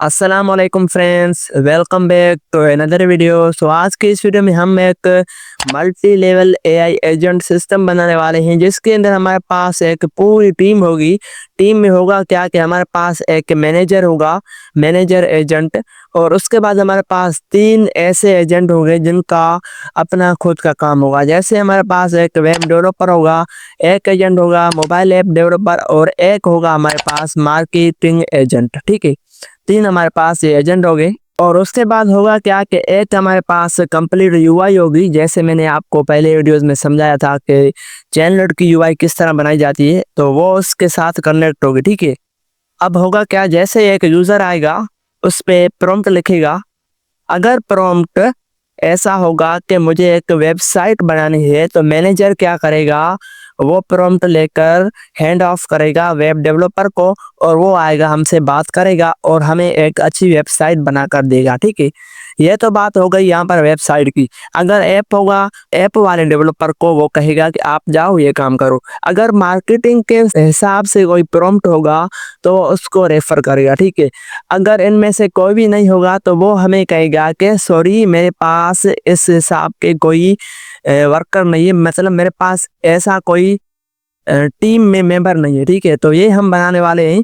अस्सलाम वालेकुम friends, welcome back to another video. आज की इस वीडियो में हम एक multi level AI agent system बनाने वाले हैं, जिसके अंदर हमारे पास एक पूरी टीम होगी। टीम में होगा क्या कि हमारे पास एक मैनेजर होगा, मैनेजर एजेंट, और उसके बाद हमारे पास 3 ऐसे एजेंट होंगे जिनका अपना खुद का काम होगा। जैसे हमारे पास एक वेब डेवलपर होगा, एक एजेंट होगा मोबाइल ऐप डेवलपर, और एक होगा हमारे पास मार्केटिंग एजेंट। ठीक है, 3 हमारे पास ये एजेंट हो गए। और उसके बाद होगा क्या कि एक हमारे पास कंप्लीट यूआई होगी। जैसे मैंने आपको पहले वीडियोस में समझाया था कि चैनल की यूआई किस तरह बनाई जाती है, तो वो उसके साथ कनेक्ट होगी। ठीक है, अब होगा क्या, जैसे एक यूजर आएगा उस पे प्रॉम्प्ट लिखेगा। अगर प्रॉम्प्ट ऐसा होगा कि मुझे एक वेबसाइट बनानी है, तो मैनेजर क्या करेगा, वो प्रॉम्प्ट लेकर हैंड ऑफ करेगा वेब डेवलपर को, और वो आएगा हमसे बात करेगा और हमें एक अच्छी वेबसाइट बना कर देगा। ठीक है, ये तो बात हो गई यहाँ पर वेबसाइट की। अगर ऐप होगा, ऐप वाले डेवलपर को वो कहेगा कि आप जाओ ये काम करो। अगर मार्केटिंग के हिसाब से कोई प्रॉम्प्ट होगा तो उसको रेफर करेगा। ठीक है, अगर इनमें से कोई भी नहीं होगा तो वो हमें कहेगा कि सॉरी, मेरे पास इस हिसाब के कोई वर्कर नहीं है, मतलब मेरे पास ऐसा कोई टीम में मेंबर नहीं है। ठीक है, तो ये हम बनाने वाले हैं।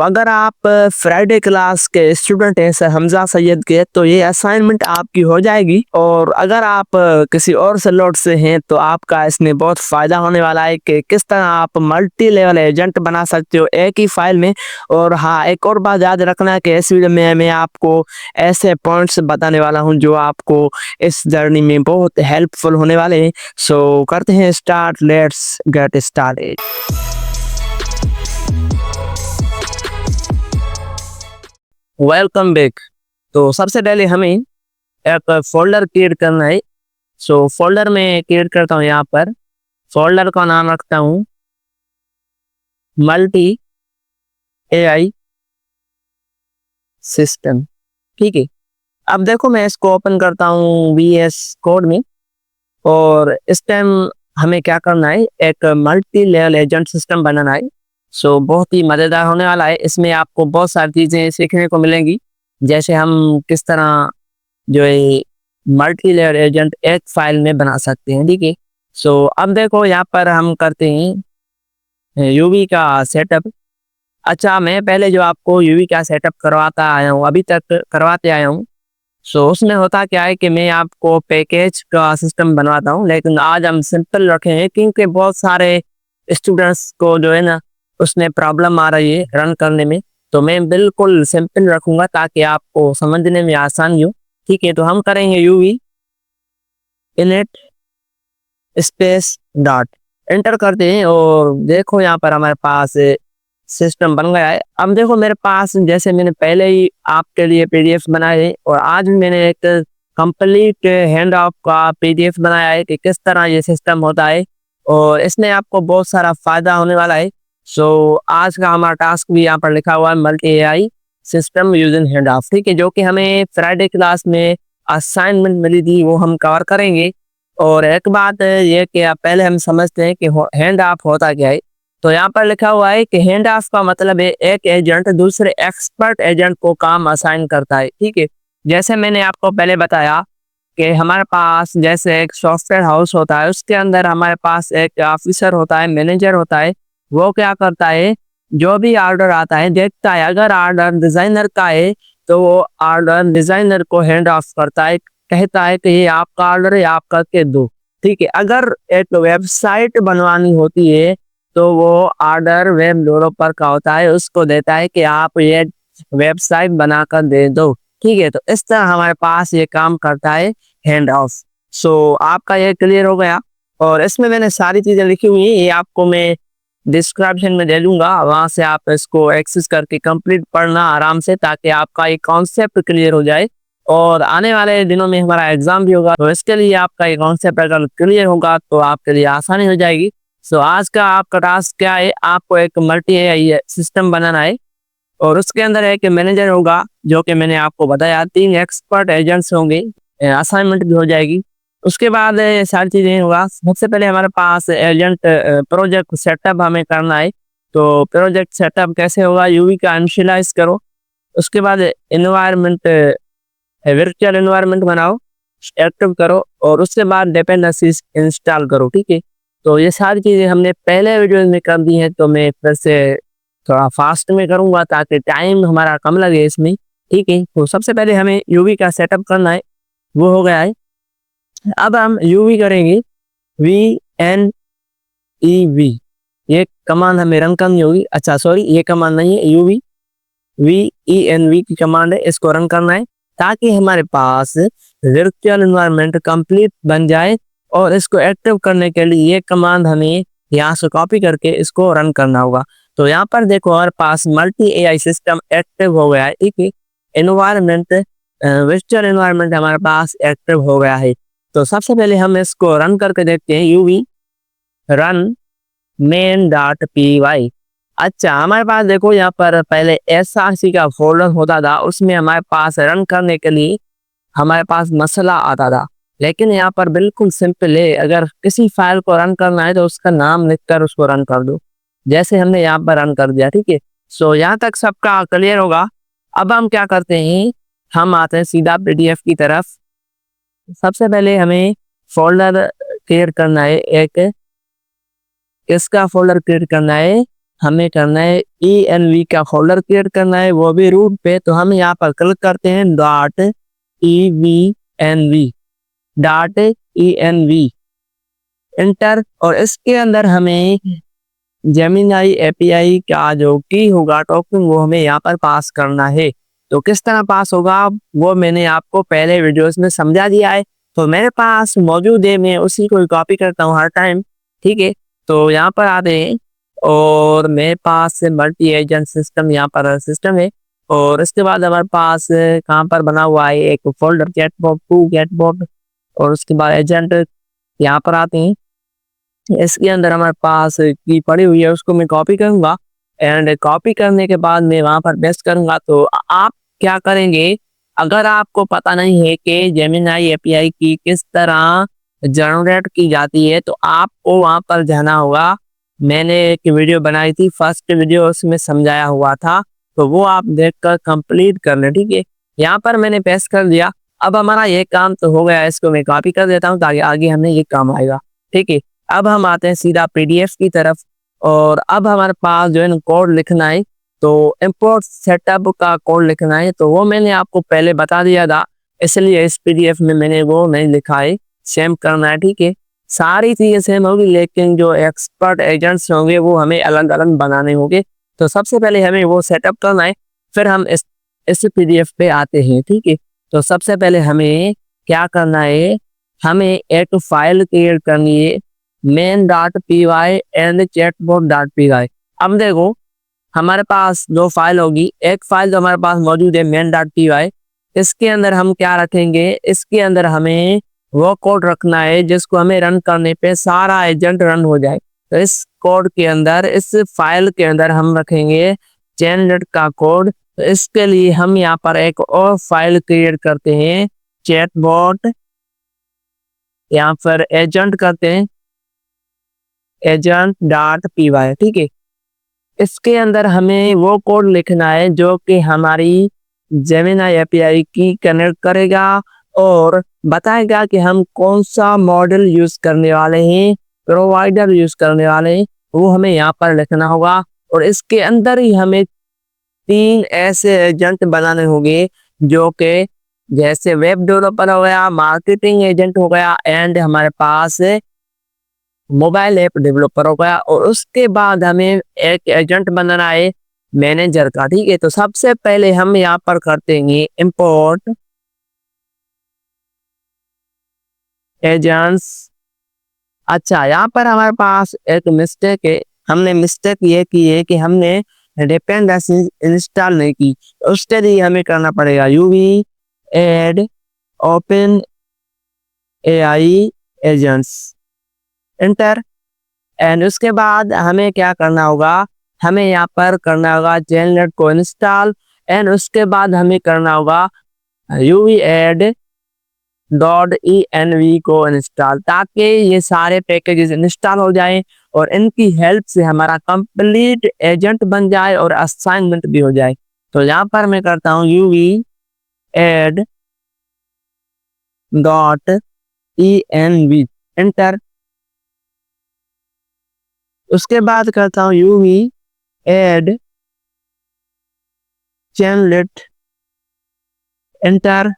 अगर आप फ्राइडे क्लास के स्टूडेंट हैं सर हमजा सैयद के, तो ये असाइनमेंट आपकी हो जाएगी। और अगर आप किसी और स्लॉट से हैं तो आपका इसमें बहुत फायदा होने वाला है कि किस तरह आप मल्टी लेवल एजेंट बना सकते हो एक ही फाइल में। और हाँ, एक और बात याद रखना कि इस वीडियो में मैं आपको ऐसे पॉइंट्स बताने वाला हूँ जो आपको इस जर्नी में बहुत हेल्पफुल होने वाले हैं। करते हैं start, let's get started. Welcome back. तो सबसे पहले हमें एक फोल्डर क्रिएट करना है। फोल्डर में क्रिएट करता हूँ। यहाँ पर फोल्डर का नाम रखता हूँ मल्टी एआई सिस्टम। ठीक है, अब देखो मैं इसको ओपन करता हूँ VS कोड में। और इस टाइम हमें क्या करना है, एक मल्टी लेवल एजेंट सिस्टम बनाना है। बहुत ही मज़ेदार होने वाला है। इसमें आपको बहुत सारी चीज़ें सीखने को मिलेंगी, जैसे हम किस तरह जो है मल्टी लेवल एजेंट एक फाइल में बना सकते हैं। ठीक है, अब देखो यहाँ पर हम करते हैं यूवी का सेटअप। अच्छा, मैं पहले जो आपको यूवी का सेटअप करवाता आया हूँ, अभी तक करवाते आया हूँ। उसमें होता क्या है कि मैं आपको पैकेज का सिस्टम बनवाता हूँ, लेकिन आज हम सिंपल रखेंगे क्योंकि बहुत सारे स्टूडेंट्स को जो है ना उसमें प्रॉब्लम आ रही है रन करने में। तो मैं बिल्कुल सिंपल रखूंगा ताकि आपको समझने में आसानी हो। ठीक है, तो हम करेंगे UV init space dot, enter करते हैं और देखो यहाँ पर हमारे पास सिस्टम बन गया है। अब देखो मेरे पास, जैसे मैंने पहले ही आपके लिए पीडीएफ बनाए हैं, और आज भी मैंने एक कंप्लीट हैंड ऑफ का पीडीएफ बनाया है कि किस तरह ये सिस्टम होता है, और इसमें आपको बहुत सारा फायदा होने वाला है। आज का हमारा टास्क भी यहाँ पर लिखा हुआ है multi AI system using hand of. ठीक है, जो कि हमें फ्राइडे क्लास में असाइनमेंट मिली थी, वो हम कवर करेंगे। और एक बात ये कि आप पहले हम समझते हैं कि हैंड ऑफ होता क्या है। तो यहाँ पर लिखा हुआ है कि हैंड ऑफ का मतलब है एक एजेंट दूसरे एक्सपर्ट एजेंट को काम असाइन करता है। ठीक है, जैसे मैंने आपको पहले बताया कि हमारे पास जैसे एक सॉफ्टवेयर हाउस होता है, उसके अंदर हमारे पास एक ऑफिसर होता है, मैनेजर होता है। वो क्या करता है, जो भी ऑर्डर आता है देखता है, अगर ऑर्डर डिजाइनर का है तो वो ऑर्डर डिजाइनर को हैंड ऑफ करता है, कहता है कि ये आपका ऑर्डर है, आप करके दो। ठीक है, अगर एक वेबसाइट बनवानी होती है तो वो ऑर्डर वेब डेवलपर का होता है, उसको देता है कि आप ये वेबसाइट बनाकर दे दो। ठीक है, तो इस तरह हमारे पास ये काम करता है हैंड ऑफ। आपका ये क्लियर हो गया। और इसमें मैंने सारी चीजें लिखी हुई हैं, ये आपको मैं डिस्क्रिप्शन में दे दूंगा, वहां से आप इसको एक्सेस करके कंप्लीट पढ़ना आराम से, ताकि आपका ये कॉन्सेप्ट क्लियर हो जाए। और आने वाले दिनों में हमारा एग्जाम भी होगा, तो इसके लिए आपका ये कॉन्सेप्ट अगर क्लियर होगा तो आपके लिए आसानी हो जाएगी। आज का आपका टास्क क्या है, आपको एक मल्टी एआई सिस्टम बनाना है, और उसके अंदर एक मैनेजर होगा जो कि मैंने आपको बताया, 3 एक्सपर्ट एजेंट्स होंगे, असाइनमेंट भी हो जाएगी। उसके बाद सारी चीजें होगा। सबसे पहले हमारे पास एजेंट प्रोजेक्ट सेटअप हमें करना है। तो प्रोजेक्ट सेटअप कैसे होगा, यूवी का इनिशियलाइज करो, उसके बाद एनवायरनमेंट, वर्चुअल एनवायरनमेंट बनाओ, एक्टिव करो और उसके बाद डिपेंडेंसीज इंस्टॉल करो। ठीक है, तो ये सारी चीज़ें हमने पहले वीडियो में कर दी है, तो मैं फिर से थोड़ा फास्ट में करूँगा ताकि टाइम हमारा कम लगे इसमें। ठीक है, तो सबसे पहले हमें यूवी का सेटअप करना है, वो हो गया है। अब हम यूवी करेंगे, VNEV, ये कमांड हमें रन करनी होगी। अच्छा सॉरी, ये कमांड नहीं है, यूवी VENV की कमांड है, इसको रन करना है ताकि हमारे पास वर्चुअल एनवायरनमेंट कंप्लीट बन जाए। और इसको एक्टिव करने के लिए ये कमांड हमें यहाँ से कॉपी करके इसको रन करना होगा। तो यहाँ पर देखो हमारे पास मल्टी AI सिस्टम एक्टिव हो गया है। ठीक है, एनवायरनमेंट, वर्चुअल एनवायरनमेंट हमारे पास एक्टिव हो गया है। तो सबसे पहले हम इसको रन करके देखते हैं, यूवी रन main.py। अच्छा, हमारे पास देखो यहाँ पर पहले SRC का फोल्डर होता था, उसमें हमारे पास रन करने के लिए हमारे पास मसला आता था। लेकिन यहाँ पर बिल्कुल सिंपल है, अगर किसी फाइल को रन करना है तो उसका नाम लिखकर उसको रन कर दो, जैसे हमने यहाँ पर रन कर दिया। ठीक है, सो यहाँ तक सबका क्लियर होगा। अब हम क्या करते हैं, हम आते हैं सीधा PDF की तरफ। सबसे पहले हमें फोल्डर क्रिएट करना है, एक इसका फोल्डर क्रिएट करना है, हमें करना है ENV का फोल्डर क्रिएट करना है, वो भी रूट पे। तो हम यहाँ पर क्लिक करते हैं .env इंटर, और इसके अंदर हमें जेमिनी API का जो की होगा टोकन, वो हमें यहाँ पर पास करना है। तो किस तरह पास होगा वो मैंने आपको पहले वीडियोस में समझा दिया है, तो मेरे पास मौजूद है, मैं उसी को कॉपी करता हूँ हर टाइम। ठीक है, तो यहाँ पर आते हैं और मेरे पास मल्टी एजेंट सिस्टम यहाँ पर सिस्टम है। और इसके बाद हमारे पास कहाँ पर बना हुआ है एक फोल्डर गेटबॉट, और उसके बाद एजेंट यहाँ पर आते हैं। इसके अंदर हमारे पास की पड़ी हुई है, उसको मैं कॉपी करूंगा, एंड कॉपी करने के बाद मैं वहां पर पेस्ट करूंगा। तो आप क्या करेंगे, अगर आपको पता नहीं है कि जेमिनी API की किस तरह जनरेट की जाती है, तो आपको वहां पर जाना होगा। मैंने एक वीडियो बनाई थी, फर्स्ट वीडियो, उसमें समझाया हुआ था, तो वो आप देखकर कंप्लीट कर लें। ठीक है, यहाँ पर मैंने पेस्ट कर दिया। अब हमारा ये काम तो हो गया, इसको मैं कॉपी कर देता हूँ ताकि आगे हमें ये काम आएगा। ठीक है, अब हम आते हैं सीधा PDF की तरफ, और अब हमारे पास जो है कोड लिखना है, तो इंपोर्ट सेटअप का कोड लिखना है। तो वो मैंने आपको पहले बता दिया था, इसलिए इस PDF में मैंने वो नहीं लिखा है, सेम करना है। ठीक है, सारी चीजें सेम होगी, लेकिन जो एक्सपर्ट एजेंट्स होंगे वो हमें अलग अलग बनाने होंगे। तो सबसे पहले हमें वो सेटअप करना है, फिर हम इस PDF पे आते हैं। ठीक है, तो सबसे पहले हमें क्या करना है, हमें एक फाइल क्रिएट करनी है, main.py एंड chatbot.py। अब देखो हमारे पास दो फाइल होगी, एक फाइल जो हमारे पास मौजूद है main.py, इसके अंदर हम क्या रखेंगे, इसके अंदर हमें वो कोड रखना है जिसको हमें रन करने पे सारा एजेंट रन हो जाए। तो इस कोड के अंदर, इस फाइल के अंदर हम रखेंगे चैनलेट का कोड। तो इसके लिए हम यहाँ पर एक और फाइल क्रिएट करते हैं, चैटबॉट, यहाँ पर एजेंट करते हैं agent.py। ठीक है, इसके अंदर हमें वो कोड लिखना है जो कि हमारी जेमिनी API की कनेक्ट करेगा और बताएगा कि हम कौन सा मॉडल यूज करने वाले हैं, प्रोवाइडर यूज करने वाले हैं, वो हमें यहाँ पर लिखना होगा। और इसके अंदर ही हमें 3 ऐसे एजेंट बनाने होंगे जो कि जैसे वेब डेवलपर हो गया, मार्केटिंग एजेंट हो गया, एंड हमारे पास मोबाइल ऐप डेवलपर हो गया। और उसके बाद हमें एक एजेंट बनाना है मैनेजर का। ठीक है, तो सबसे पहले हम यहाँ पर करते हैं इंपोर्ट एजेंट्स। अच्छा, यहाँ पर हमारे पास एक मिस्टेक है, हमने मिस्टेक ये की है कि हमने डिपेंडेंसी इंस्टॉल नहीं की। उसके लिए हमें करना पड़ेगा UV add open AI agents, enter. एंड उसके बाद हमें क्या करना होगा, हमें यहाँ पर करना होगा जेनरेट को इंस्टॉल, एंड उसके बाद हमें करना होगा यूवी एड .env को इंस्टॉल, ताकि ये सारे पैकेजेस इंस्टॉल हो जाएं और इनकी हेल्प से हमारा कंप्लीट एजेंट बन जाए और असाइनमेंट भी हो जाए। तो यहाँ पर मैं करता हूँ UV add dot env, enter. उसके बाद करता हूँ यूवी एड चैनलेट, एंटर।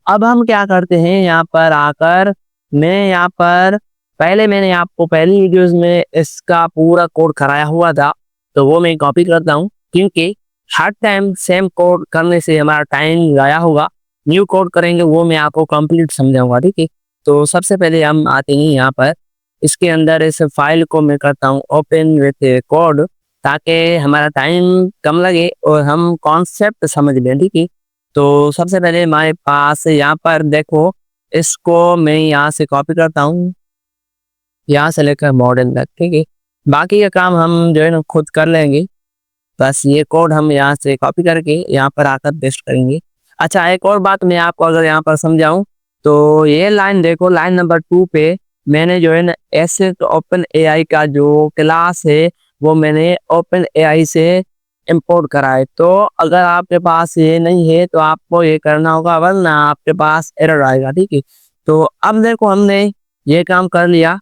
अब हम क्या करते हैं, यहाँ पर आकर मैं यहाँ पर पहले मैंने आपको पहली वीडियोस में इसका पूरा कोड कराया हुआ था, तो वो मैं कॉपी करता हूँ, क्योंकि हर टाइम सेम कोड करने से हमारा टाइम गया होगा। न्यू कोड करेंगे वो मैं आपको कंप्लीट समझाऊंगा, ठीक है। तो सबसे पहले हम आते हैं यहाँ पर, इसके अंदर इस फाइल को मैं करता हूँ ओपन विथ कोड, ताकि हमारा टाइम कम लगे और हम कॉन्सेप्ट समझ लें, ठीक है। तो सबसे पहले हमारे पास यहाँ पर देखो, इसको मैं यहाँ से कॉपी करता हूँ, यहाँ से लेकर मॉडर्न तक, ठीक है। बाकी का काम हम जो है ना खुद कर लेंगे, बस ये कोड हम यहाँ से कॉपी करके यहाँ पर आकर पेस्ट करेंगे। अच्छा, एक और बात मैं आपको अगर यहाँ पर समझाऊं, तो ये लाइन देखो, लाइन नंबर 2 पे मैंने जो है ना ऐसे ओपन एआई का जो क्लास है वो मैंने ओपन एआई से इंपोर्ट करा है। तो अगर आपके पास ये नहीं है तो आपको ये करना होगा, वरना आपके पास एरर आएगा, ठीक है। तो अब देखो हमने ये काम कर लिया,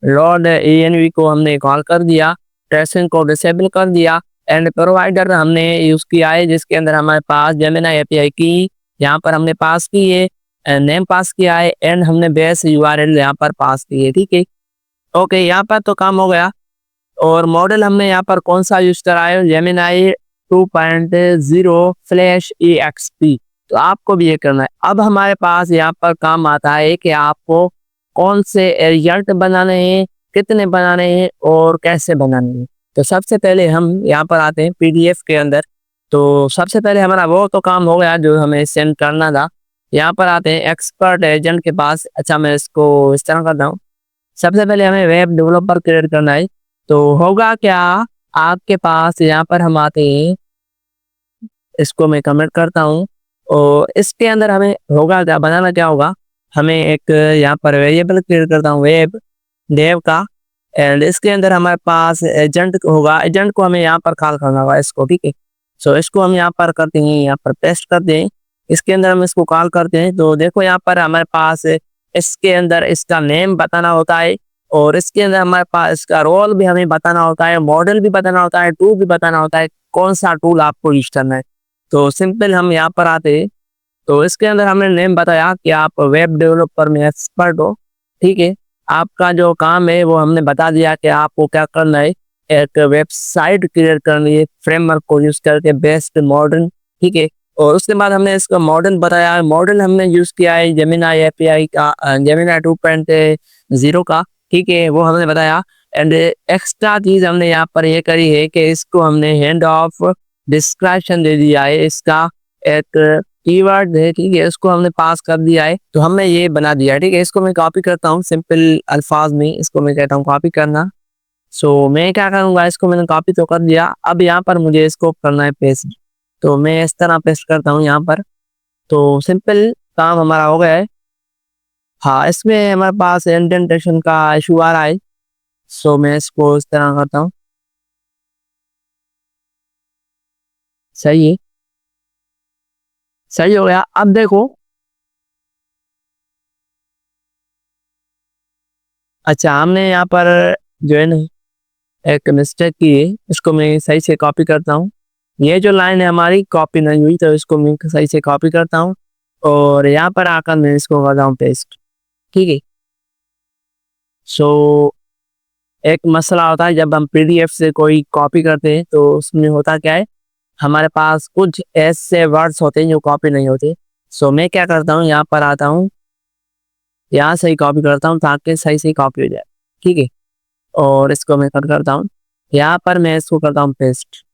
लोड env को हमने कॉल कर दिया, ट्रेसिंग को डिसेबल कर दिया, एंड प्रोवाइडर हमने यूज किया है जिसके अंदर हमारे पास जेमिनी एपीआई की यहाँ पर हमने पास की है, नेम पास किया है, एंड हमने बेस यूआरएल यहाँ पर पास की है, ठीक है। ओके, यहाँ पर तो काम हो गया। और मॉडल हमने यहाँ पर कौन सा यूज करा है, जेमिनी 2.0 फ्लैश EXP। तो आपको भी ये करना है। अब हमारे पास यहाँ पर काम आता है कि आपको कौन से एजेंट बनाने हैं, कितने बनाने हैं और कैसे बनाने हैं। तो सबसे पहले हम यहाँ पर आते हैं पीडीएफ के अंदर। तो सबसे पहले हमारा वो तो काम हो गया जो हमें सेंड करना था। यहाँ पर आते हैं एक्सपर्ट एजेंट के पास। अच्छा, मैं इसको इस तरह करता हूँ। सबसे पहले हमें वेब डेवलपर क्रिएट करना है। तो होगा क्या, आपके पास यहाँ पर हम आते हैं, इसको मैं कमेंट करता हूँ, और इसके अंदर हमें होगा क्या, बनाना क्या होगा, हमें एक यहाँ पर वेरिएबल क्रिएट करता हूँ वेब डेव का, एंड इसके अंदर हमारे पास एजेंट होगा, एजेंट को हमें यहाँ पर कॉल करना होगा इसको, ठीक है। सो इसको हम यहाँ पर करते हैं, यहाँ पर पेस्ट करते हैं, इसके अंदर हम इसको कॉल करते हैं। तो देखो यहाँ पर हमारे पास इसके अंदर इसका नेम बताना होता है, और इसके अंदर हमारे पास इसका रोल भी हमें बताना होता है, मॉडल भी बताना होता है, टूल भी बताना होता है, कौन सा टूल आपको यूज करना है। तो सिंपल हम यहाँ पर आते हैं। तो इसके अंदर हमने नेम बताया कि आप वेब डेवलपर में एक्सपर्ट हो, ठीक है। आपका जो काम है वो हमने बता दिया कि आपको क्या करना है, एक वेबसाइट क्रिएट करनी है फ्रेमवर्क को यूज करके, बेस्ट मॉडर्न, ठीक है। और उसके बाद हमने इसका मॉडल बताया, मॉडल हमने यूज किया है जेमिनी एपीआई का, जेमिनी 2.0 का, ठीक है, वो हमने बताया। एंड एक्स्ट्रा चीज हमने यहाँ पर ये करी है कि इसको हमने हैंड ऑफ डिस्क्रिप्शन दे दिया है, इसका एक कीवर्ड है, ठीक है, इसको हमने पास कर दिया है। तो हमने ये बना दिया है, ठीक है। इसको मैं कॉपी करता हूँ सिंपल अल्फाज में, इसको मैं कहता हूँ कॉपी करना। सो मैं क्या करूँगा, इसको मैंने कॉपी तो कर दिया, अब यहाँ पर मुझे इसको करना है पेस्ट। तो मैं इस तरह पेस्ट करता हूँ यहाँ पर। तो सिंपल काम हमारा हो गया है। हाँ, इसमें हमारे पास इंडेंटेशन का इशू आ रहा है, सो मैं इसको इस तरह करता हूँ, सही है, सही हो गया। अब देखो, अच्छा, हमने यहाँ पर जो है ना एक मिस्टेक की है, इसको मैं सही से कॉपी करता हूँ। ये जो लाइन है हमारी कॉपी नहीं हुई, तो इसको मैं सही से कॉपी करता हूँ, और यहाँ पर आकर मैं इसको करता हूँ पेस्ट, ठीक है। सो एक मसला होता है जब हम पीडीएफ से कोई कॉपी करते हैं, तो उसमें होता क्या है, हमारे पास कुछ ऐसे वर्ड्स होते हैं जो कॉपी नहीं होते। सो मैं क्या करता हूँ, यहाँ पर आता हूँ, यहाँ से ही कॉपी करता हूँ ताकि सही से कॉपी हो जाए, ठीक है। और इसको मैं कट करता हूँ, यहाँ पर मैं इसको करता हूँ पेस्ट।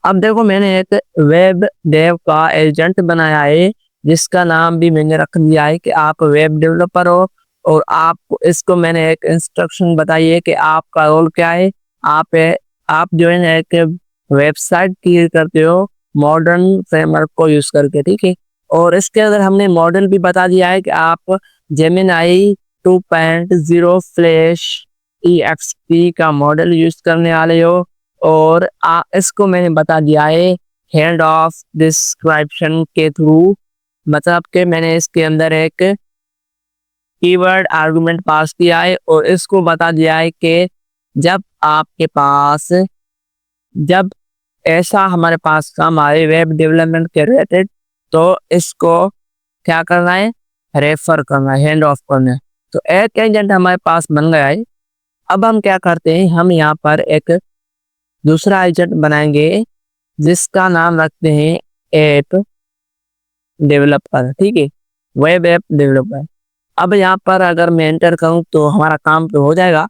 अब देखो, मैंने एक वेब डेव का एजेंट बनाया है, जिसका नाम भी मैंने रख दिया है कि आप वेब डेवलपर हो, और आप इसको मैंने एक इंस्ट्रक्शन बताई है कि आपका रोल क्या है। आप आप जो है ना एक वेबसाइट क्रिएट करते हो मॉडर्न फ्रेमवर्क को यूज करके, ठीक है। और इसके अंदर हमने मॉडल भी बता दिया है कि आप जेमिनाई 2.0 फ्लैश EXP का मॉडल यूज करने वाले हो। और इसको मैंने बता दिया है हैंड ऑफ डिस्क्रिप्शन के थ्रू, मतलब कि मैंने इसके अंदर एक कीवर्ड आर्गुमेंट पास किया है और इसको बता दिया है कि जब आपके पास जब ऐसा हमारे पास काम आए वेब डेवलपमेंट के रिलेटेड, तो इसको क्या करना है, रेफर करना है, हैंड ऑफ करना है। तो एक एजेंट हमारे पास बन गया है। अब हम क्या करते हैं, हम यहाँ पर एक दूसरा एजेंट बनाएंगे जिसका नाम रखते हैं ऐप डेवलपर, ठीक है, वेब ऐप डेवलपर। अब यहाँ पर अगर मैं एंटर करूँ तो हमारा काम तो हो जाएगा।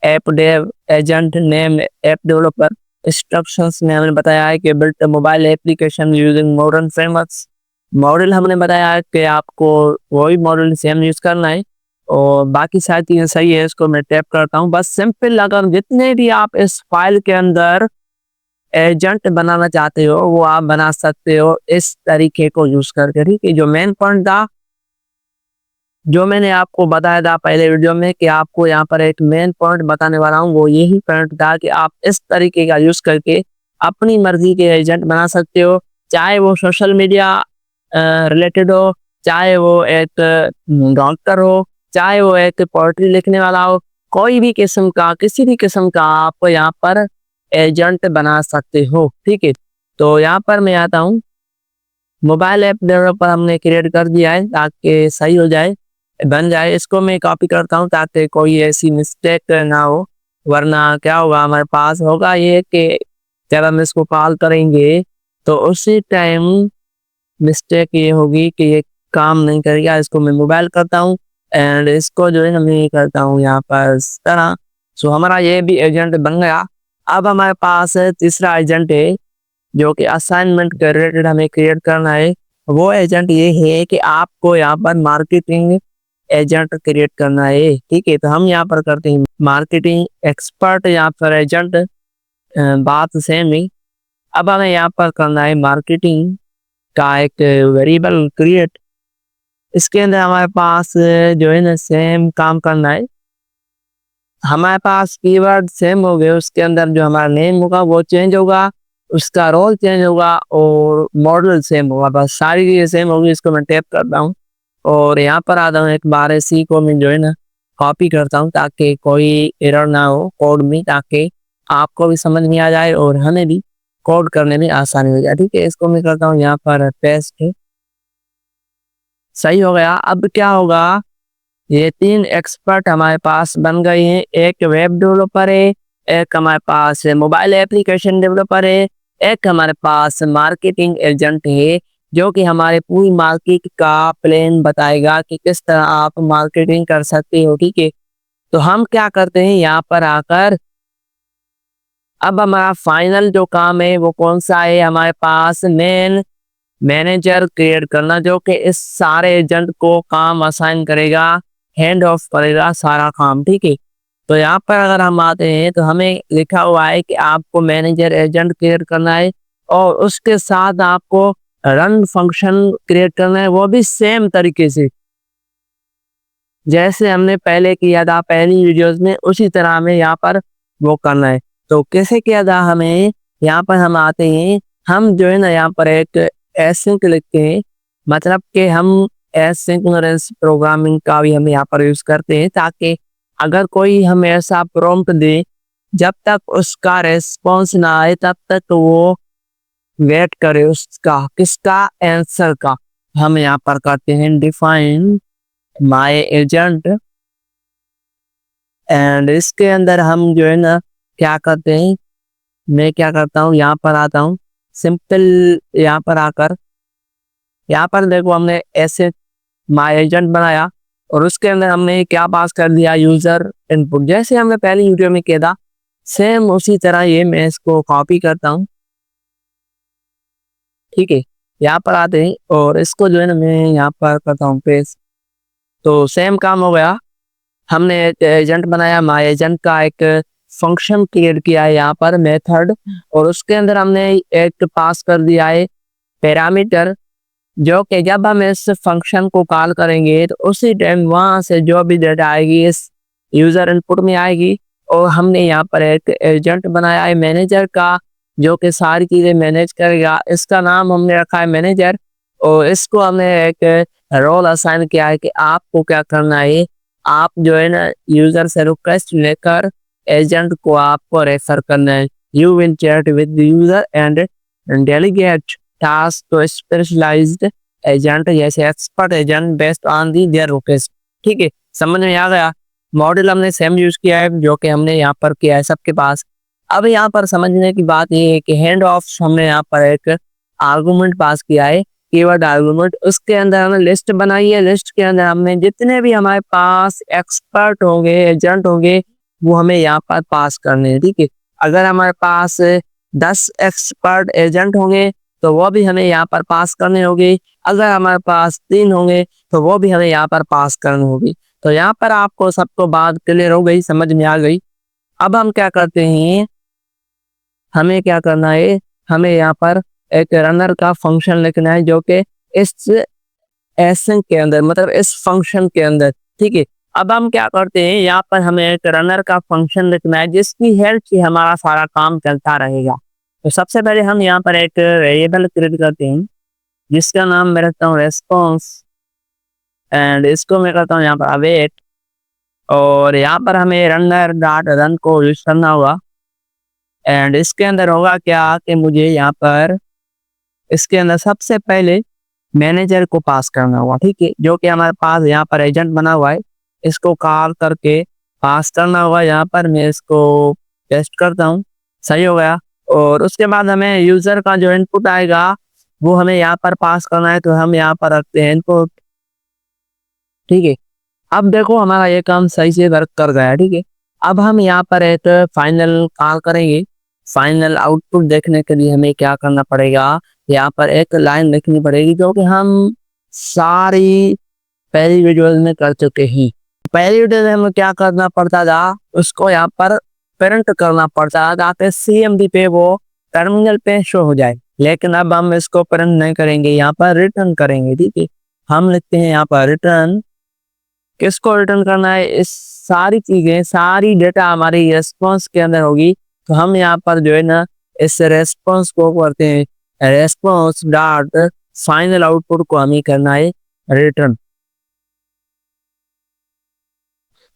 App dev agent name app developer. Instructions में हमने बताया है कि build mobile application using modern frameworks. Model हमने बताया है कि आपको वही मॉडल सेम यूज करना है और बाकी सारी चीजें सही है। इसको मैं टैप करता हूँ। बस सिंपल, अगर जितने भी आप इस फाइल के अंदर एजेंट बनाना चाहते हो वो आप बना सकते हो इस तरीके को यूज करके, ठीक है। जो मेन पॉइंट था जो मैंने आपको बताया था पहले वीडियो में कि आपको यहाँ पर एक मेन पॉइंट बताने वाला हूँ, वो यही पॉइंट था कि आप इस तरीके का यूज करके अपनी मर्जी के एजेंट बना सकते हो, चाहे वो सोशल मीडिया रिलेटेड हो, चाहे वो एक डॉक्टर हो, चाहे वो एक पोएट्री लिखने वाला हो, कोई भी किस्म का, किसी भी किस्म का आप यहाँ पर एजेंट बना सकते हो, ठीक है। तो यहाँ पर मैं आता हूँ, मोबाइल ऐप डेवलपर हमने क्रिएट कर दिया है ताकि सही हो जाए, बन जाए। इसको मैं कॉपी करता हूँ ताकि कोई ऐसी मिस्टेक ना हो, वरना क्या होगा, हमारे पास होगा ये कि जब हम इसको कॉल करेंगे तो उसी टाइम मिस्टेक ये होगी कि ये काम नहीं करेगा। इसको मैं मोबाइल करता हूँ एंड इसको जो है मैं करता हूँ यहाँ पर इस तरह। सो हमारा ये भी एजेंट बन गया। अब हमारे पास तीसरा एजेंट है जो कि असाइनमेंट के रिलेटेड हमें क्रिएट करना है। वो एजेंट ये है कि आपको यहाँ पर मार्केटिंग एजेंट क्रिएट करना है, ठीक है। तो हम यहाँ पर करते हैं मार्केटिंग एक्सपर्ट, यहाँ पर एजेंट, बात सेम ही। अब हमें यहाँ पर करना है मार्केटिंग का एक वेरिएबल क्रिएट। इसके अंदर हमारे पास जो है ना सेम काम करना है। हमारे पास कीवर्ड सेम हो गए, उसके अंदर जो हमारा नेम होगा वो चेंज होगा, उसका रोल चेंज होगा और मॉडल सेम होगा, बस सारी चीजें सेम होगी। इसको मैं टैप करता हूँ और यहाँ पर आता हूँ, एक बार इसी को मैं जो है ना कॉपी करता हूँ ताकि कोई एरर ना हो कोड में, ताकि आपको भी समझ में आ जाए और हमें भी कोड करने में आसानी हो जाए, ठीक है। इसको मैं करता हूँ यहाँ पर पेस्ट, सही हो गया। अब क्या होगा, ये तीन एक्सपर्ट हमारे पास बन गए हैं। एक वेब डेवलपर है, एक हमारे पास मोबाइल एप्लीकेशन डेवलपर है, एक हमारे पास मार्केटिंग एजेंट है जो कि हमारे पूरी मार्केट का प्लान बताएगा कि किस तरह आप मार्केटिंग कर सकते हो, ठीक है। तो हम क्या करते हैं यहाँ पर आकर, अब हमारा फाइनल जो काम है वो कौन सा है, हमारे पास मैनेजर क्रिएट करना जो कि इस सारे एजेंट को काम असाइन करेगा, हैंड ऑफ करेगा सारा काम, ठीक है। तो यहाँ पर अगर हम आते हैं तो हमें लिखा हुआ है कि आपको मैनेजर एजेंट क्रिएट करना है और उसके साथ आपको रन फंक्शन क्रिएट करना है, वो भी सेम तरीके से जैसे हमने पहले किया था पहली वीडियोस में, उसी तरह हमें यहाँ पर वो करना है। तो कैसे किया था, हमें यहाँ पर हम आते हैं, हम जो है ना यहाँ पर एक एसिंक लिखते हैं, मतलब कि हम एसिंक्रोनस प्रोग्रामिंग का भी हम यहाँ पर यूज करते हैं ताकि अगर कोई हमें ऐसा प्रॉम्प्ट दे, जब तक उसका रेस्पॉन्स ना आए तब तक वो वेट करे उसका, किसका, आंसर का। हम यहाँ पर करते हैं डिफाइन माय एजेंट एंड इसके अंदर हम जो है ना क्या करते हैं, मैं क्या करता हूँ यहाँ पर आता हूँ, सिंपल यहाँ पर आकर, यहाँ पर देखो हमने ऐसे माय एजेंट बनाया और उसके अंदर हमने क्या पास कर दिया, यूजर इनपुट, जैसे हमने पहली वीडियो में किया था सेम उसी तरह ये मैं इसको कॉपी करता हूँ, ठीक है। यहाँ पर आते हैं और इसको जो है ना मैं यहाँ पर करता हूँ पेस्ट। तो सेम काम हो गया, हमने एक एजेंट बनाया, माय एजेंट का एक फंक्शन क्रिएट किया है यहाँ पर मेथड, और उसके अंदर हमने एक पास कर दिया है पैरामीटर, जो कि जब हम इस फंक्शन को कॉल करेंगे तो उसी टाइम वहां से जो भी डेटा आएगी इस यूजर इनपुट में आएगी। और हमने यहाँ पर एक एजेंट बनाया है मैनेजर का, जो कि सारी चीजें मैनेज करेगा। इसका नाम हमने रखा है मैनेजर, और इसको हमने एक रोल असाइन किया है कि आपको क्या करना है। आप जो है ना यूजर से रिक्वेस्ट लेकर एजेंट को आपको रेफर करना है। You will chat with user and delegate task तो स्पेशलाइज्ड एजेंट जैसे expert agent based on the there request. ठीक है, समझ में आ गया। मॉडल हमने सेम यूज किया है जो कि हमने यहाँ पर किया है सबके पास। अब यहाँ पर समझने की बात ये है कि हैंड ऑफ हमने यहाँ पर एक आर्गुमेंट पास किया है, कीवर्ड आर्गुमेंट। उसके अंदर हमने लिस्ट बनाई है, लिस्ट के अंदर हमने जितने भी हमारे पास एक्सपर्ट होंगे एजेंट होंगे वो हमें यहाँ पर पास करने हैं। ठीक है, अगर हमारे पास 10 एक्सपर्ट एजेंट होंगे तो वो भी हमें यहाँ पर पास करने होंगे। अगर हमारे पास 3 होंगे तो वो भी हमें यहाँ पर पास करनी होगी। तो यहाँ पर आपको सबको बात क्लियर हो गई, समझ में आ गई। अब हम क्या करते हैं, हमें क्या करना है, हमें यहाँ पर एक रनर का फंक्शन लिखना है जो कि इस एसन के अंदर मतलब इस फंक्शन के अंदर। ठीक है, अब हम क्या करते हैं, यहाँ पर हमें एक रनर का फंक्शन लिखना है जिसकी हेल्प से हमारा सारा काम चलता रहेगा। तो सबसे पहले हम यहाँ पर एक वेरिएबल क्रिएट करते हैं जिसका मैं रखता हूँ रेस्पॉन्स, एंड इसको मैं करता हूँ यहाँ पर अवेट। और यहाँ पर हमें रनर डॉट रन को यूज करना होगा। एंड इसके अंदर होगा क्या कि मुझे यहाँ पर इसके अंदर सबसे पहले मैनेजर को पास करना होगा। ठीक है, जो कि हमारे पास यहाँ पर एजेंट बना हुआ है, इसको कॉल करके पास करना होगा। यहाँ पर मैं इसको पेस्ट करता हूँ, सही हो गया। और उसके बाद हमें यूजर का जो इनपुट आएगा वो हमें यहाँ पर पास करना है, तो हम यहाँ पर रखते हैं इनपुट। ठीक है, अब देखो हमारा ये काम सही से वर्क कर गया। ठीक है, अब हम यहाँ पर एक फाइनल कॉल करेंगे। फाइनल आउटपुट देखने के लिए हमें क्या करना पड़ेगा, यहाँ पर एक लाइन लिखनी पड़ेगी जो कि हम सारी पहली वीडियो में कर चुके हैं। पहली वीडियो में हमें क्या करना पड़ता था, उसको यहाँ पर प्रिंट करना पड़ता था ताकि सीएमडी पे वो टर्मिनल पे शो हो जाए। लेकिन अब हम इसको प्रिंट नहीं करेंगे, यहाँ पर रिटर्न करेंगे। ठीक है, हम लिखते हैं यहाँ पर रिटर्न। किसको रिटर्न करना है, इस सारी चीजें सारी डेटा हमारी रेस्पॉन्स के अंदर होगी। तो हम यहाँ पर जो है ना इस रेस्पॉन्स को करते हैं रेस्पॉन्स डॉट फाइनल आउटपुट को हमें करना है रिटर्न।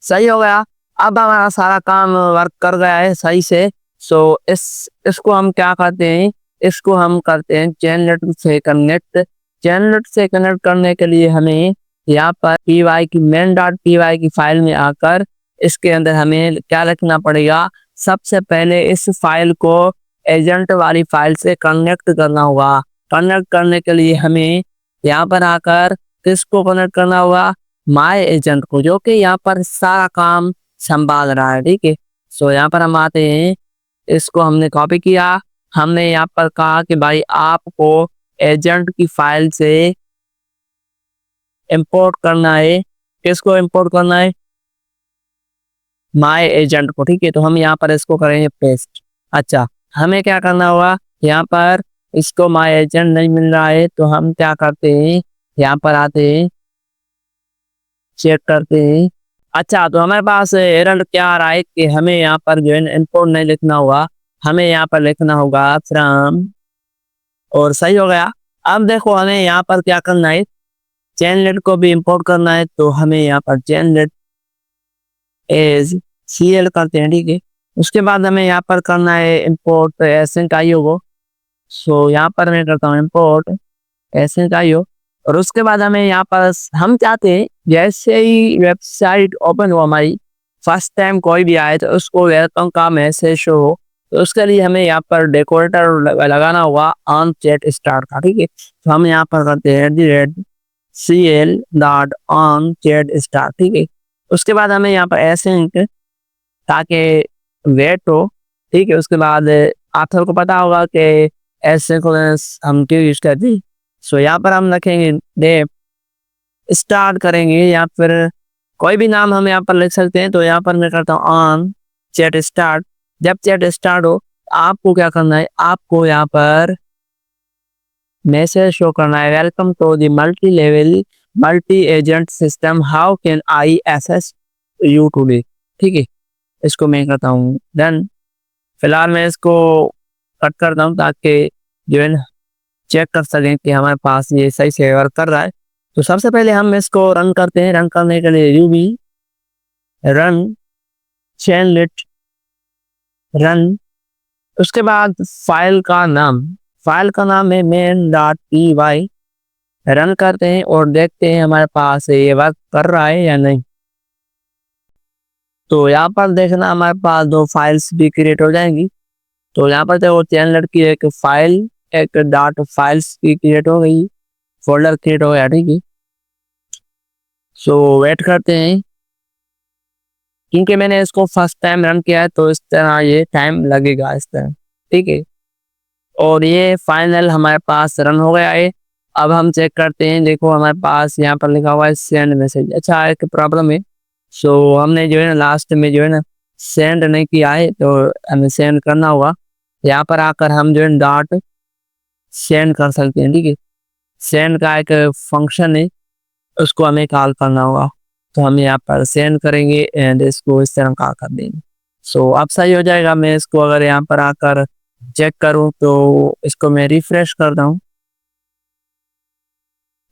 सही हो गया, अब हमारा सारा काम वर्क कर गया है सही से। सो इसको हम क्या करते हैं, इसको हम करते हैं चैनलेट से कनेक्ट। चैनलेट से कनेक्ट करने के लिए हमें यहाँ पर py की मेन डॉट py की फाइल में आकर इसके अंदर हमें क्या लिखना पड़ेगा, सबसे पहले इस फाइल को एजेंट वाली फाइल से कनेक्ट करना होगा। कनेक्ट करने के लिए हमें यहाँ पर आकर किसको कनेक्ट करना होगा, माय एजेंट को, जो कि यहाँ पर सारा काम संभाल रहा है। ठीक है, सो यहाँ पर हम आते हैं, इसको हमने कॉपी किया। हमने यहाँ पर कहा कि भाई आपको एजेंट की फाइल से इंपोर्ट करना है। किसको इंपोर्ट करना है, माय एजेंट को। ठीक है, तो हम यहाँ पर इसको करेंगे पेस्ट। अच्छा, हमें क्या करना होगा, यहाँ पर इसको माय एजेंट नहीं मिल रहा है तो हम क्या करते हैं, यहाँ पर आते हैं, चेक करते हैं। अच्छा, तो हमारे पास एरर क्या आ रहा है कि हमें यहाँ पर जो है इंपोर्ट नहीं लिखना होगा, हमें यहाँ पर लिखना होगा फ्रॉम, और सही हो गया। अब देखो हमें यहाँ पर क्या करना है, चैनलेट को भी इंपोर्ट करना है। तो हमें यहाँ पर चैनलेट एज सीएल करते हैं। ठीक है, उसके बाद हमें यहाँ पर करना है इंपोर्ट एसेंट आईओ को। सो यहाँ पर मैं करता हूँ इंपोर्ट एसेंट आईओ, और उसके बाद हमें यहाँ पर हम चाहते हैं जैसे ही वेबसाइट ओपन हो हमारी, फर्स्ट टाइम कोई भी आए तो उसको वेलकम का मैसेज हो, तो उसके लिए हमें यहाँ पर डेकोरेटर लगाना होगा ऑन चैट स्टार्ट का। ठीक है, तो हम यहाँ पर करते हैं CL dot on chat start. ठीक है, उसके बाद हमें यहाँ पर एसेंट ताकि वेट हो। ठीक है, उसके बाद ऑथर को पता होगा कि एसिंक्रोनस हम क्यों यूज करते हैं। सो यहाँ पर हम रखेंगे डे स्टार्ट करेंगे, या फिर कोई भी नाम हम यहाँ पर लिख सकते हैं। तो यहाँ पर मैं करता हूँ ऑन चैट स्टार्ट। जब चैट स्टार्ट हो आपको क्या करना है, आपको यहाँ पर मैसेज शो करना है, welcome to the multi level multi agent system, how can I assess you today. ठीक है, इसको मैं करता हूँ डन। फिलहाल मैं इसको कट करता हूँ ताकि जो है ना चेक कर सकें कि हमारे पास ये सही से वर्क कर रहा है। तो सबसे पहले हम इसको रन करते हैं। रन करने के लिए यूबी रन चैनलेट रन, उसके बाद फाइल का नाम है main.py। रन करते हैं और देखते हैं हमारे पास ये वर्क कर रहा है या नहीं। तो यहाँ पर देखना हमारे पास दो फाइल्स भी क्रिएट हो जाएंगी। तो यहाँ पर देखो चैनलेट की एक फाइल, एक डॉट फाइल्स की क्रिएट हो गई, फोल्डर क्रिएट हो गया। ठीक है, सो वेट करते हैं क्योंकि मैंने इसको फर्स्ट टाइम रन किया है तो इस तरह ये टाइम लगेगा इस तरह। ठीक है, और ये फाइनल हमारे पास रन हो गया है। अब हम चेक करते हैं, देखो हमारे पास यहाँ पर लिखा हुआ है सेंड मैसेज। अच्छा, एक प्रॉब्लम है, सो हमने जो है ना लास्ट में जो है ना सेंड नहीं किया है तो हमें सेंड करना होगा। यहाँ पर आकर हम जो है डॉट सेंड कर सकते हैं। ठीक है, सेंड का एक फंक्शन है, उसको हमें कॉल करना होगा। तो हम यहाँ पर सेंड करेंगे एंड इसको इस तरह कॉल कर देंगे। सो अब सही हो जाएगा। मैं इसको अगर यहाँ पर आकर चेक करूँ तो इसको मैं रिफ्रेश करता हूँ।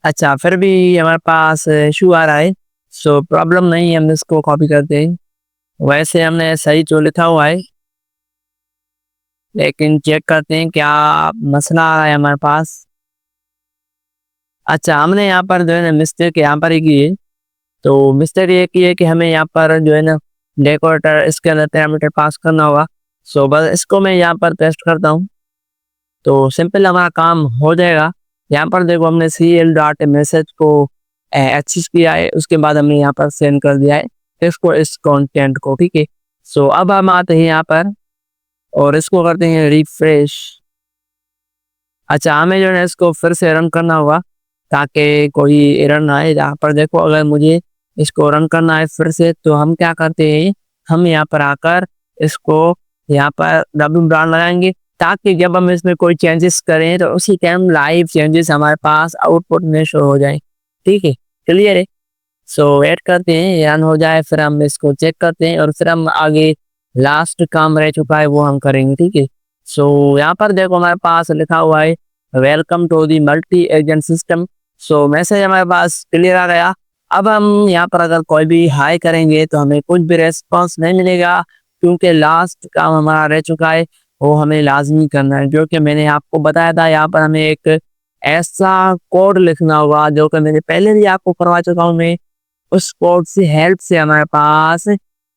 अच्छा, फिर भी हमारे पास इशू आ रहा है। सो प्रॉब्लम नहीं है, हम इसको कॉपी करते हैं। वैसे हमने सही जो लिखा हुआ है, लेकिन चेक करते हैं क्या मसला आ रहा है हमारे पास। अच्छा, हमने यहाँ पर जो है ना मिस्टेक यहाँ पर ही की है। तो मिस्टेक ये की है कि हमें यहाँ पर जो है ना डेकोरेटर इसके अंदर पैरामीटर पास करना होगा। सो बस इसको मैं यहाँ पर पेस्ट करता हूँ तो सिंपल हमारा काम हो जाएगा। यहाँ पर देखो हमने CL डॉट मैसेज को एक्सेस किया है, उसके बाद हमने यहाँ पर सेंड कर दिया है इसको, इस कंटेंट को। ठीक है, सो अब हम आते हैं यहाँ पर और इसको करते हैं रिफ्रेश। अच्छा, हमें जो है इसको फिर से रन करना होगा ताकि कोई एरर ना आए। यहाँ पर देखो अगर मुझे इसको रन करना है फिर से तो हम क्या करते हैं, हम यहाँ पर आकर इसको यहाँ पर डब्ल्यू ब्रांड लगाएंगे ताकि जब हम इसमें कोई चेंजेस करें तो उसी टाइम लाइव चेंजेस हमारे पास आउटपुट में शो हो जाए। ठीक है, क्लियर है। सो वेट करते हैं रन हो जाए, फिर हम इसको चेक करते हैं और फिर हम आगे लास्ट काम रह चुका है वो हम करेंगे। ठीक है, सो यहाँ पर देखो हमारे पास लिखा हुआ है welcome to the multi agent system. So message हमारे पास क्लियर आ गया। अब हम यहाँ पर अगर कोई भी हाई करेंगे तो हमें कुछ भी रेस्पॉन्स नहीं मिलेगा क्योंकि लास्ट काम हमारा रह चुका है, वो हमें लाजमी करना है। जो कि मैंने आपको बताया था, यहाँ पर हमें एक ऐसा कोड लिखना होगा जो कि मैंने पहले भी आपको करवा चुका हूँ। मैं उस कोड से हेल्प से हमारे पास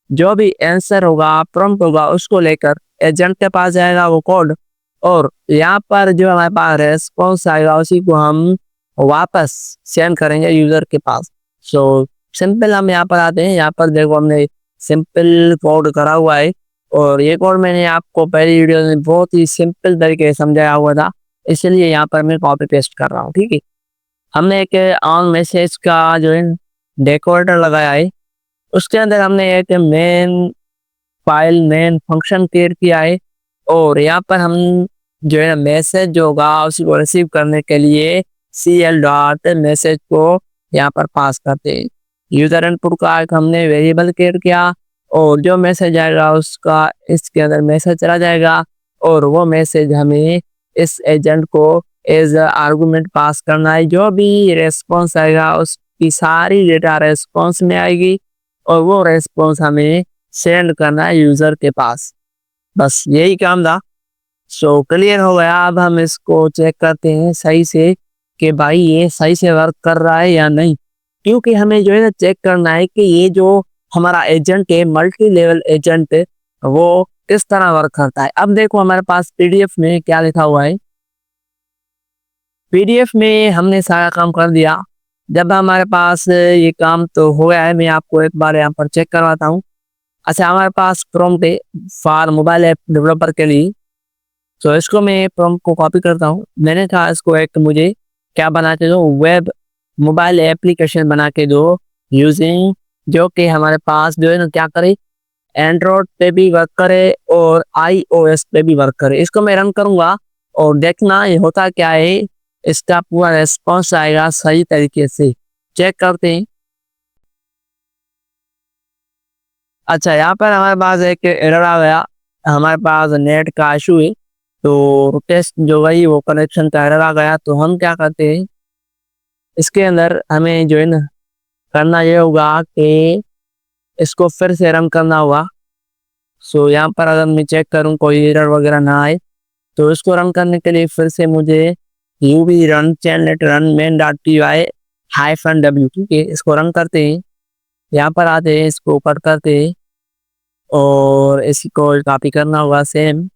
जो भी आंसर होगा, प्रॉम्प्ट होगा, उसको लेकर एजेंट के पास जाएगा वो कोड, और यहाँ पर जो हमारे पास रेस्पॉन्स आएगा उसी को हम वापस सेंड करेंगे यूजर के पास। सो सिंपल हम यहाँ पर आते हैं। यहाँ पर देखो हमने सिंपल कोड करा हुआ है और ये कोड मैंने आपको पहली वीडियो में बहुत ही सिंपल तरीके से समझाया हुआ था, इसलिए यहाँ पर मैं कॉपी पेस्ट कर रहा हूँ। ठीक है, हमने एक ऑन मैसेज का जो है डेकोरेटर लगाया है, उसके अंदर हमने एक मेन फंक्शन क्रिएट किया है और यहाँ पर हम जो है ना मैसेज जो होगा उसी को रिसीव करने के लिए CL डॉट मैसेज को यहाँ पर पास करते हैं। यूजर इनपुट का एक हमने वेरिएबल क्रिएट किया और जो मैसेज आएगा उसका इसके अंदर मैसेज चला जाएगा और वो मैसेज हमें इस एजेंट को एज आर्गुमेंट पास करना है। जो भी रेस्पॉन्स आएगा उसकी सारी डेटा रेस्पॉन्स में आएगी और वो रेस्पॉन्स हमें सेंड करना है यूजर के पास। बस यही काम था। सो क्लियर हो गया। अब हम इसको चेक करते हैं सही से कि भाई ये सही से वर्क कर रहा है या नहीं, क्योंकि हमें जो है ना चेक करना है कि ये जो हमारा एजेंट है मल्टी लेवल एजेंट है वो किस तरह वर्क करता है। अब देखो हमारे पास PDF में क्या लिखा हुआ है। PDF में हमने सारा काम कर दिया। जब हमारे पास ये काम तो हो गया है, मैं आपको एक बार यहाँ पर चेक करवाता हूँ। अच्छा, हमारे पास प्रॉम्प्ट है फॉर मोबाइल ऐप डेवलपर के लिए। तो इसको मैं प्रॉम्प्ट को कॉपी करता हूँ। मैंने कहा इसको एक मुझे क्या बना के दो, वेब मोबाइल एप्लीकेशन बना के दो यूजिंग, जो कि हमारे पास जो है ना क्या करे, एंड्रॉयड पे भी वर्क करे और iOS पे भी वर्क करे। इसको मैं रन करूंगा और देखना ये होता क्या है, इसका पूरा रेस्पॉन्स आएगा सही तरीके से। चेक करते हैं। अच्छा, यहाँ पर हमारे पास एक एरर आ गया, हमारे पास नेट का इशू है, तो टेस्ट जो गई वो कनेक्शन का एरर आ गया। तो हम क्या करते हैं, इसके अंदर हमें जो है ना करना ये होगा कि इसको फिर से रन करना होगा। सो यहाँ पर अगर मैं चेक करूँ कोई एरर वगैरह ना आए, तो इसको रन करने के लिए फिर से मुझे UV run Chainlit run main dot P Y -w, ठीक है। इसको रन करते हैं, यहाँ पर आते हैं, इसको कट करते हैं और इसको कॉपी करना होगा सेम।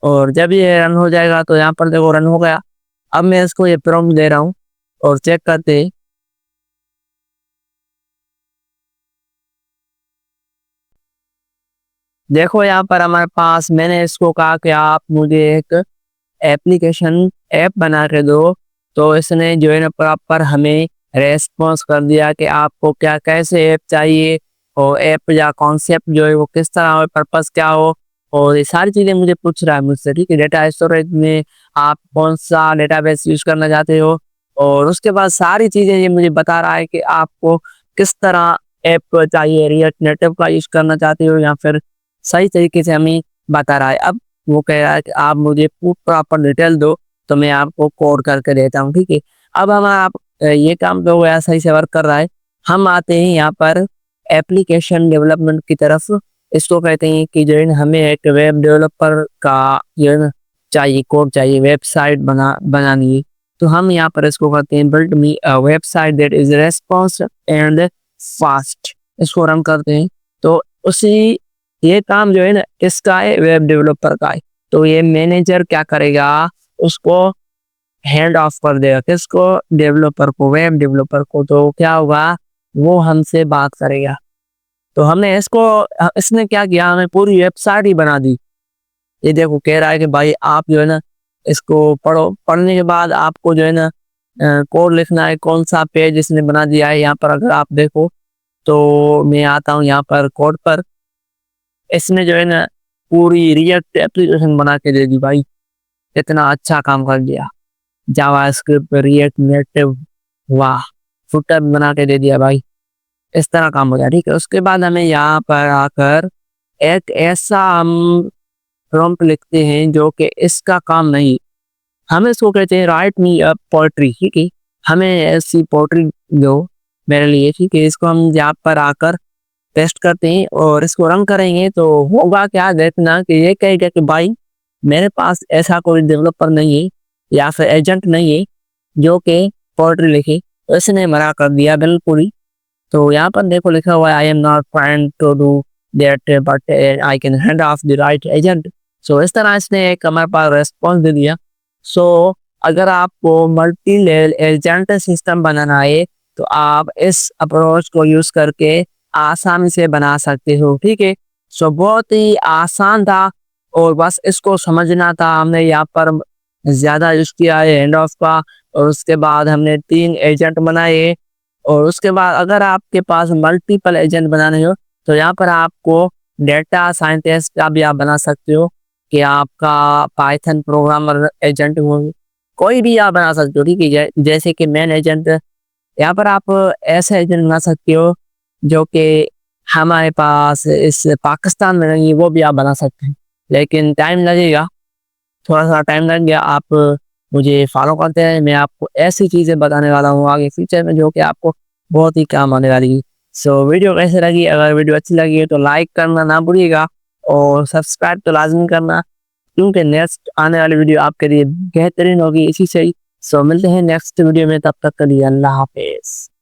और जब ये रन हो जाएगा तो यहाँ पर देखो रन हो गया। अब मैं इसको ये प्रॉम्प्ट दे रहा हूँ और चेक करते हैं। देखो यहाँ पर हमारे पास मैंने इसको कहा कि आप मुझे एक एप्लीकेशन ऐप बना के दो, तो इसने जो है ना प्रॉपर हमें रेस्पॉन्स कर दिया कि आपको क्या कैसे ऐप चाहिए और ऐप या कॉन्सेप्ट जो है वो किस तरह हो, पर्पस क्या हो, और ये सारी चीज़ें मुझे पूछ रहा है मुझसे, ठीक है। डेटा स्टोरेज में आप कौन सा डेटाबेस यूज़ करना चाहते हो, और उसके बाद सारी चीज़ें ये मुझे बता रहा है कि आपको किस तरह ऐप चाहिए, रिएक्ट नेटिव का यूज़ करना चाहते हो या फिर सही तरीके से हमें बता रहा है। अब वो कह रहा है कि आप मुझे प्रॉपर डिटेल दो, तो मैं आपको कोड करके देता हूँ, ठीक है। अब ये काम तो गया, सही से वर्क कर रहा है। हम आते हैं यहाँ पर एप्लीकेशन डेवलपमेंट की तरफ। इसको कहते हैं कि जो है ना हमें एक वेब डेवलपर का जो है ना चाहिए, कोड चाहिए, वेबसाइट बनानी है। तो हम यहाँ पर इसको करते हैं build me a website that is responsive and fast. इसको रन करते हैं, तो उसी ये काम जो है ना इसका है, वेब डेवलपर का है। तो ये मैनेजर क्या करेगा, उसको हैंड ऑफ कर देगा, किसको, डेवलपर को, वेब डेवलपर को। तो क्या होगा, वो हमसे बात करेगा। तो हमने इसने क्या किया, हमें पूरी वेबसाइट ही बना दी। ये देखो कह रहा है कि भाई आप जो है ना इसको पढ़ो, पढ़ने के बाद आपको जो है ना कोड लिखना है, कौन सा पेज इसने बना दिया है। यहाँ पर अगर आप देखो तो मैं आता हूँ यहाँ पर कोड पर, इसने जो है ना पूरी रिएक्ट एप्लीकेशन बना के दे दी भाई। इतना अच्छा काम कर दिया, जावास्क्रिप्ट, रिएक्ट नेटिव, वाह, फुटर बना के दे दिया भाई। इस तरह काम हो गया, ठीक है। उसके बाद हमें यहाँ पर आकर एक ऐसा हम प्रॉम्प्ट लिखते हैं जो कि इसका काम नहीं, हम इसको कहते हैं राइट मी अ पोएट्री, ठीक है। हमें ऐसी पोएट्री दो मेरे लिए, ठीक है। इसको हम यहाँ पर आकर पेस्ट करते हैं और इसको रन करेंगे, तो होगा क्या, देखना कि ये कहेगा कि भाई मेरे पास ऐसा कोई डेवलपर नहीं है या फिर एजेंट नहीं है जो कि पोएट्री लिखे। तो इसने मना कर दिया बिल्कुल ही। तो यहाँ पर देखो लिखा हुआ है I am not trying to do that but I can hand off the right agent. So इस तरह इसने एक हमारे पास रेस्पॉन्स दे दिया। सो अगर आपको मल्टी लेवल एजेंट सिस्टम बनाना है तो आप इस अप्रोच को यूज करके आसानी से बना सकते हो, ठीक है। सो बहुत ही आसान था और बस इसको समझना था। हमने यहाँ पर ज्यादा यूज किया है हैंड ऑफ का, और उसके बाद हमने 3 एजेंट बनाए। और उसके बाद अगर आपके पास मल्टीपल एजेंट बनाने हो तो यहाँ पर आपको डेटा साइंटिस्ट का भी आप बना सकते हो, कि आपका पाइथन प्रोग्रामर एजेंट हो, कोई भी आप बना सकते हो, ठीक है। जैसे कि मेन एजेंट, यहाँ पर आप ऐसे एजेंट बना सकते हो जो कि हमारे पास इस पाकिस्तान में नहीं, वो भी आप बना सकते हैं, लेकिन टाइम लगेगा, थोड़ा सा टाइम लग गया। आप मुझे फॉलो करते हैं, मैं आपको ऐसी चीज़ें बताने वाला हूँ आगे फ्यूचर में जो कि आपको बहुत ही काम आने वाली है। सो वीडियो कैसे लगी, अगर वीडियो अच्छी लगी है तो लाइक करना ना भूलिएगा और सब्सक्राइब तो लाजमी करना, क्योंकि नेक्स्ट आने वाली वीडियो आपके लिए बेहतरीन होगी इसी से ही। सो मिलते हैं नेक्स्ट वीडियो में, तब तक के लिए अल्लाह हाफिज़।